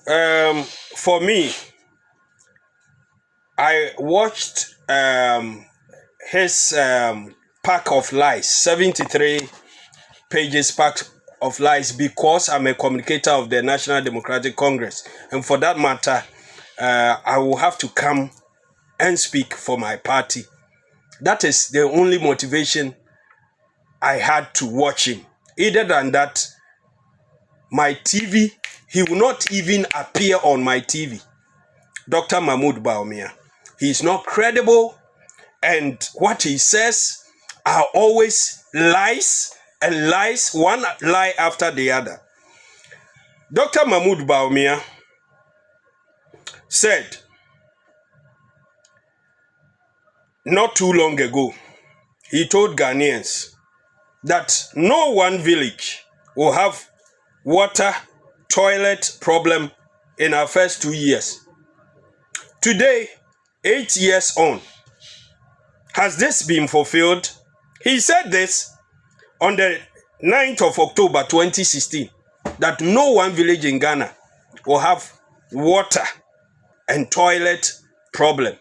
For me, I watched his pack of lies, 73 pages pack of lies, because I'm a communicator of the National Democratic Congress. And for that matter, I will have to come and speak for my party. That is the only motivation I had to watch him. Other than that, my TV, he will not even appear on my TV. Dr. Mahmoud Bawumia. He is not credible, and what he says are always lies and lies, one lie after the other. Dr. Mahmoud Bawumia said not too long ago, he told Ghanaians that no one village will have water, toilet problem in our first 2 years. Today, 8 years on, has this been fulfilled? He said this on the 9th of October 2016, that no one village in Ghana will have water and toilet problem.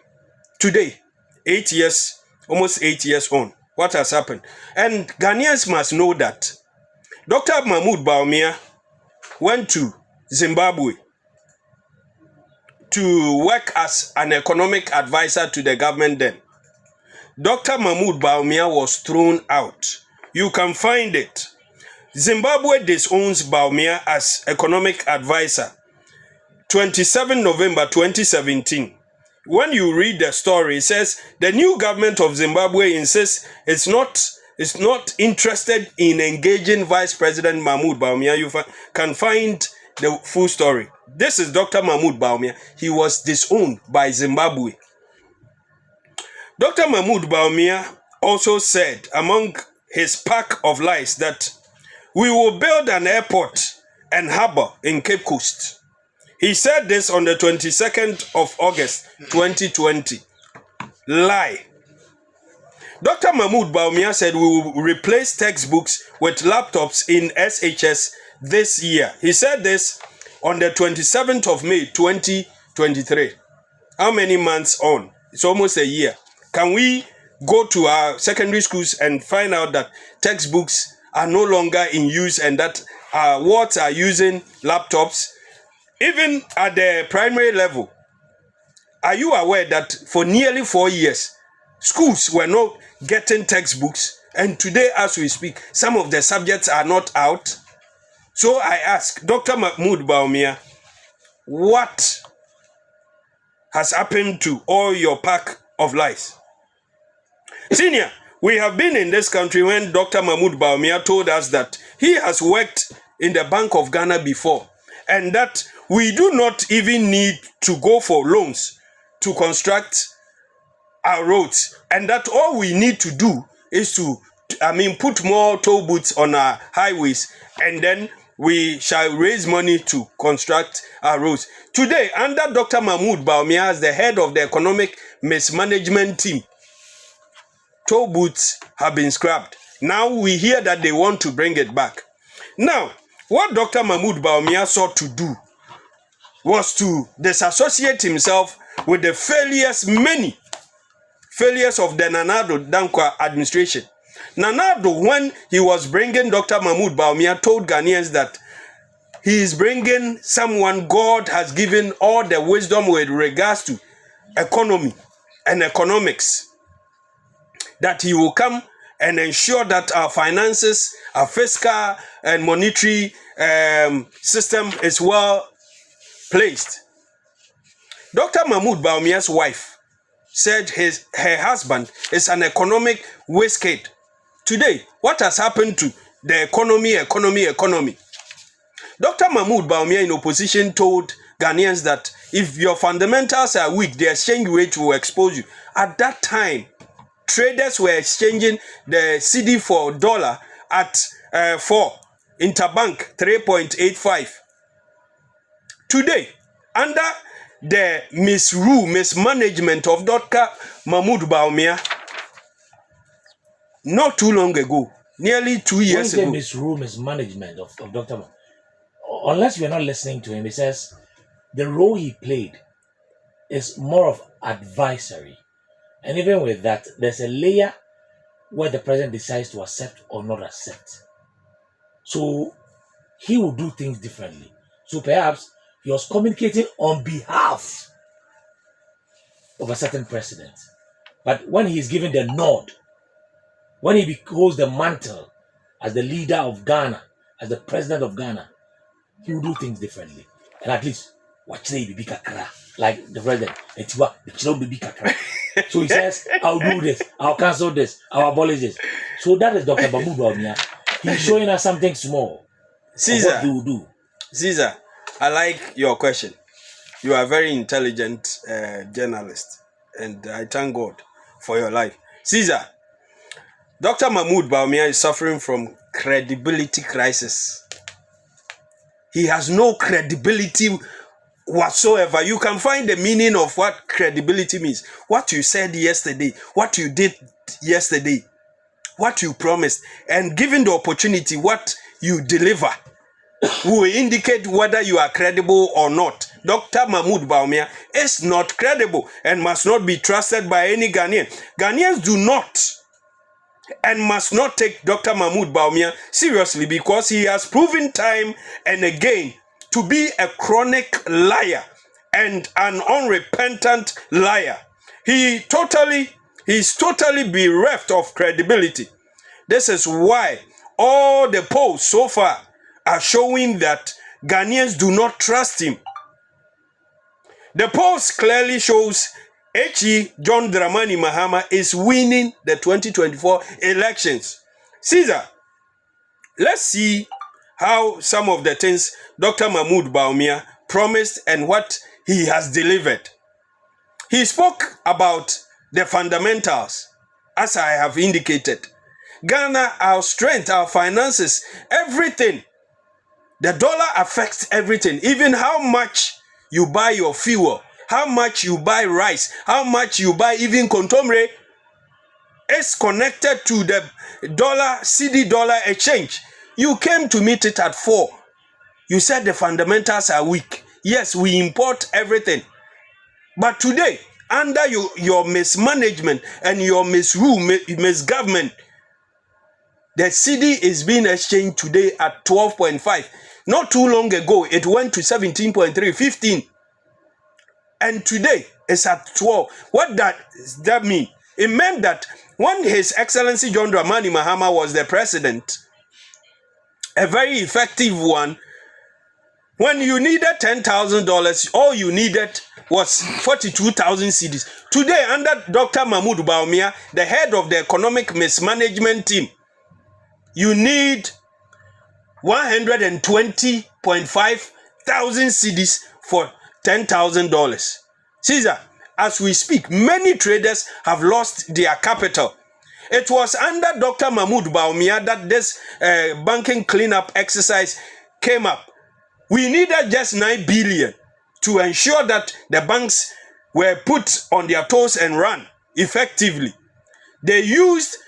Today, 8 years, almost 8 years on, what has happened? And Ghanaians must know that Dr. Mahmoud Bawumia went to Zimbabwe to work as an economic advisor to the government then. Dr. Mahmoud Bawumia was thrown out. You can find it. Zimbabwe disowns Bawumia as economic advisor. 27 November 2017. When you read the story, it says the new government of Zimbabwe insists it's not interested in engaging Vice President Mahmoud Bawumia. You can find the full story. This is Dr. Mahmoud Bawumia. He was disowned by Zimbabwe. Dr. Mahmoud Bawumia also said among his pack of lies that we will build an airport and harbor in Cape Coast. He said this on the 22nd of August 2020. Lie. Dr. Mahmoud Bawumia said we will replace textbooks with laptops in SHS this year. He said this on the 27th of May 2023. How many months on? It's almost a year. Can we go to our secondary schools and find out that textbooks are no longer in use and that our wards are using laptops? Even at the primary level, are you aware that for nearly 4 years, schools were not getting textbooks, and today as we speak, some of the subjects are not out? So I ask Dr. Mahmoud Bawumia, what has happened to all your pack of lies? Senior, we have been in this country when Dr. Mahmoud Bawumia told us that he has worked in the Bank of Ghana before, and that we do not even need to go for loans to construct our roads, and that all we need to do is to, put more toll booths on our highways, and then we shall raise money to construct our roads. Today, under Dr. Mahmoud Bawumia as the head of the economic mismanagement team, toll booths have been scrapped. Now we hear that they want to bring it back. Now, what Dr. Mahmoud Bawumia sought to do was to disassociate himself with the many failures of the Nana Addo Dankwa administration. Nana Addo, when he was bringing Dr. Mahmoud Bawumia, told Ghanaians that he is bringing someone God has given all the wisdom with regards to economy and economics, that he will come and ensure that our finances, our fiscal and monetary system is well placed. Dr. Mahmoud Bawumia's wife said her husband is an economic wastecoat. Today, what has happened to the economy? Dr. Mahmoud Bawumia in opposition told Ghanaians that if your fundamentals are weak, the exchange rate will expose you. At that time, traders were exchanging the CD for dollar at 4, interbank 3.85. Today, under the mismanagement of Dr. Mahmoud Bawumia, not too long ago, nearly 2 years ago. Mismanagement of Dr. Unless you're not listening to him, he says the role he played is more of advisory. And even with that, there's a layer where the president decides to accept or not accept. So he will do things differently. So perhaps he was communicating on behalf of a certain president. But when he is given the nod, when he holds the mantle as the leader of Ghana, as the president of Ghana, he will do things differently. And at least, watch the baby kakra, like the president, baby kakra. So he says, I'll do this, I'll cancel this, I'll abolish this. So that is Dr. Bawumia. He's showing us something small. Caesar, what he will do. Caesar, I like your question. You are a very intelligent journalist, and I thank God for your life. Caesar, Dr. Mahmoud Bawumia is suffering from credibility crisis. He has no credibility whatsoever. You can find the meaning of what credibility means. What you said yesterday, what you did yesterday, what you promised, and given the opportunity, what you deliver will indicate whether you are credible or not. Dr. Mahmoud Bawumia is not credible and must not be trusted by any Ghanaian. Ghanaians do not and must not take Dr. Mahmoud Bawumia seriously because he has proven time and again to be a chronic liar and an unrepentant liar. He is totally bereft of credibility. This is why all the polls so far are showing that Ghanaians do not trust him. The polls clearly shows H.E. John Dramani Mahama is winning the 2024 elections. Caesar, let's see how some of the things Dr. Mahmoud Bawumia promised and what he has delivered. He spoke about the fundamentals, as I have indicated. Ghana, our strength, our finances, everything. The dollar affects everything, even how much you buy your fuel, how much you buy rice, how much you buy even kontomire is connected to the dollar, CD dollar exchange. You came to meet it at 4. You said the fundamentals are weak. Yes, we import everything. But today, under your mismanagement and your misgovernment, the CD is being exchanged today at 12.5. Not too long ago, it went to 17.3, 15. And today, it's at 12. What does that mean? It meant that when His Excellency John Dramani Mahama was the president, a very effective one, when you needed $10,000, all you needed was 42,000 cedis. Today, under Dr. Mahmoud Bawumia, the head of the economic mismanagement team, you need 120.5 thousand cedis for $10,000. Caesar, as we speak, many traders have lost their capital. It was under Dr. Mahmoud Bawumia that this banking cleanup exercise came up. We needed just 9 billion to ensure that the banks were put on their toes and run effectively. They used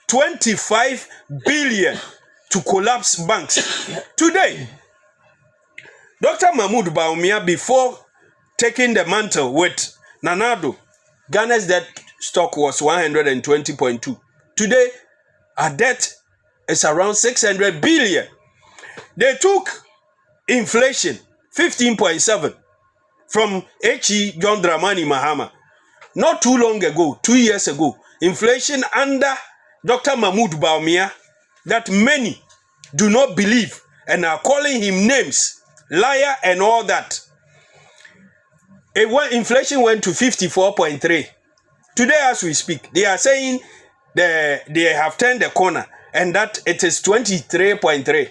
25 billion to collapse banks. Today, Dr. Mahmoud Bawumia, before taking the mantle with Nanado, Ghana's debt stock was 120.2. Today, our debt is around 600 billion. They took inflation 15.7 from H.E. John Dramani Mahama. Not too long ago, 2 years ago, inflation under Dr. Mahmoud Bawumia that many do not believe and are calling him names, liar and all that. Inflation went to 54.3. Today as we speak, they are saying they have turned the corner and that it is 23.3.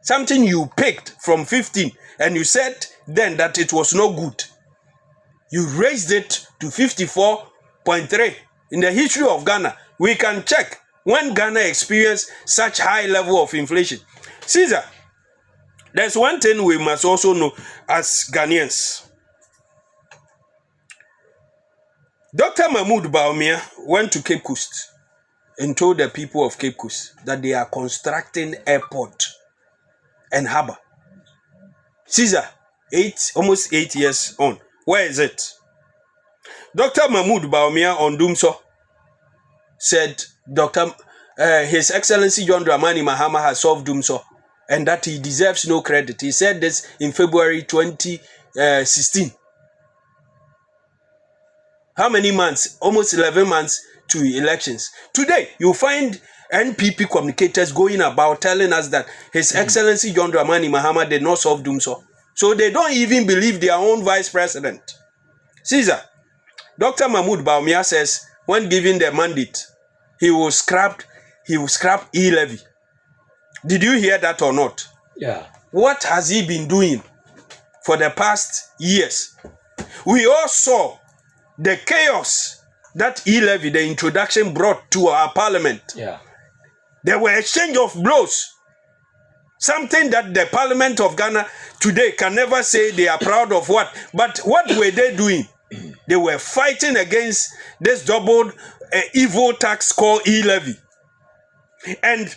Something you picked from 15 and you said then that it was no good. You raised it to 54.3. In the history of Ghana, we can check when Ghana experienced such high level of inflation. Caesar, there's one thing we must also know as Ghanaians. Dr. Mahmoud Bawumia went to Cape Coast and told the people of Cape Coast that they are constructing airport and harbor. Caesar, almost 8 years on. Where is it? Dr. Mahmoud Bawumia on Dumso said His Excellency John Dramani Mahama has solved Dumso and that he deserves no credit. He said this in February 2016. How many months? Almost 11 months to elections. Today, you find NPP communicators going about telling us that His Excellency John Dramani Mahama did not solve Dumso. So they don't even believe their own vice president. Caesar, Dr. Mahmoud Bawumia says when given the mandate, he will scrap e-levy. Did you hear that or not? Yeah. What has he been doing for the past years? We all saw the chaos that e-levy, the introduction, brought to our parliament. Yeah. There were exchange of blows. Something that the Parliament of Ghana today can never say they are proud of what. But what were they doing? They were fighting against this doubled evil tax called e-levy. And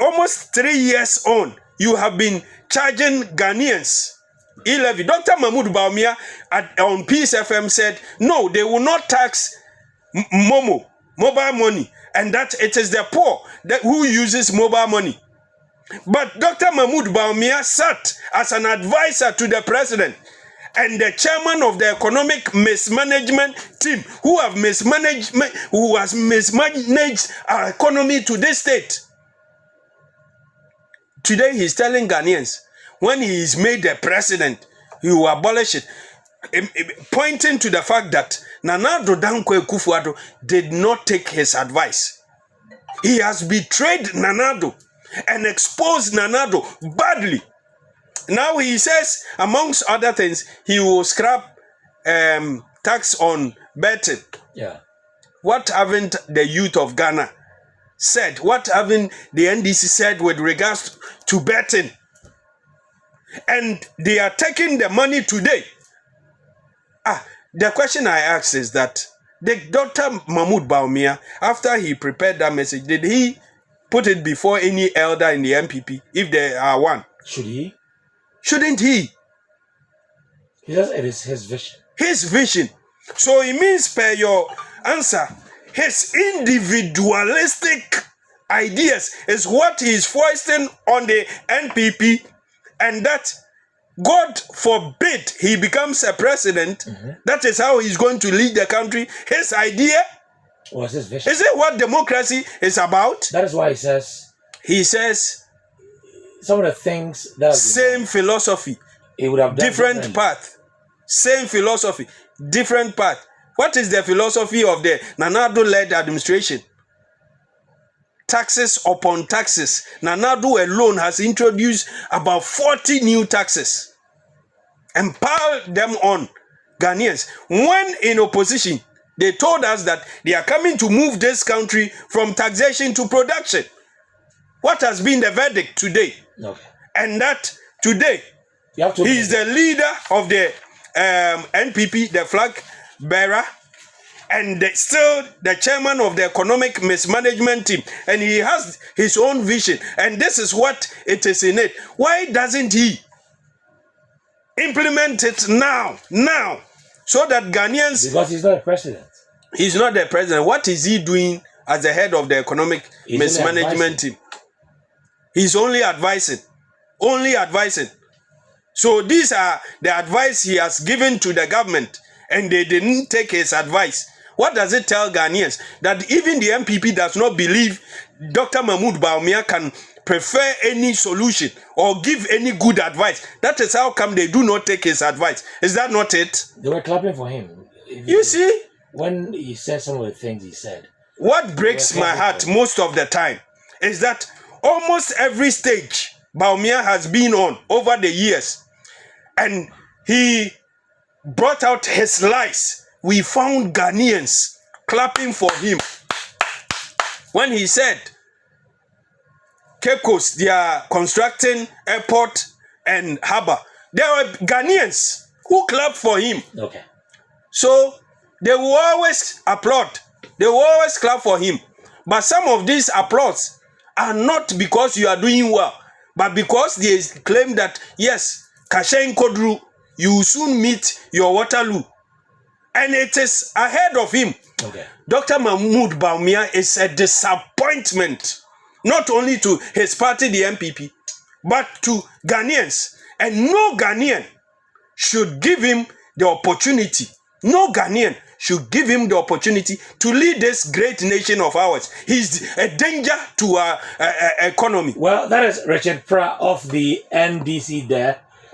almost 3 years on, you have been charging Ghanaians e-levy. Dr. Mahmoud Bawumia on Peace FM said, no, they will not tax mobile money, and that it is the poor who uses mobile money. But Dr. Mahmoud Bawumia sat as an advisor to the president and the chairman of the economic mismanagement team who has mismanaged our economy to this state. Today he's telling Ghanaians when he is made the president, he will abolish it, pointing to the fact that Nana Addo Dankwa Akufo-Addo did not take his advice. He has betrayed Nana Addo and exposed Nana Addo badly. Now he says, amongst other things, he will scrap tax on betting. Yeah. What haven't the youth of Ghana said? What haven't the NDC said with regards to betting? And they are taking the money today. The question I ask is that Dr. Mahmoud Bawumia, after he prepared that message, did he put it before any elder in the MPP, if there are one? Should he? Shouldn't he? He says it is his vision. His vision. So it means, per your answer, his individualistic ideas is what he is foisting on the NPP, and that, God forbid, he becomes a president. Mm-hmm. That is how he's going to lead the country. His idea. What's his vision? Is it what democracy is about? That is why he says some of the things that same philosophy, he would have done different path. Same philosophy, different path. What is the philosophy of the Nana Addo-led administration? Taxes upon taxes. Nana Addo alone has introduced about 40 new taxes and piled them on Ghanaians. When in opposition, they told us that they are coming to move this country from taxation to production. What has been the verdict today? Okay. And that today, he is the leader of the NPP, the flag bearer, and still the chairman of the economic mismanagement team. And he has his own vision. And this is what it is in it. Why doesn't he implement it now? So that Ghanaians... Because he's not a president. He's not the president. What is he doing as the head of the economic mismanagement team? He's only advising. So these are the advice he has given to the government, and they didn't take his advice. What does it tell Ghanaians? That even the MPP does not believe Dr. Mahmoud Bawumia can prefer any solution or give any good advice. That is how come they do not take his advice. Is that not it? They were clapping for him. You see? When he said some of the things he said. What breaks my heart most of the time is that almost every stage Bawumia has been on over the years, and he brought out his lies, we found Ghanaians clapping for him. When he said, Cape Coast, they are constructing airport and harbor, there were Ghanaians who clapped for him. Okay. So they will always applaud. They will always clap for him. But some of these applause are not because you are doing well, but because they claim that, yes, Kashen Kodru, you will soon meet your Waterloo. And it is ahead of him. Okay. Dr. Mahmoud Bawumia is a disappointment, not only to his party, the MPP, but to Ghanaians. And no Ghanaian should give him the opportunity. No Ghanaian should give him the opportunity to lead this great nation of ours. He's a danger to our economy. Well, that is Richard Pra of the NDC there.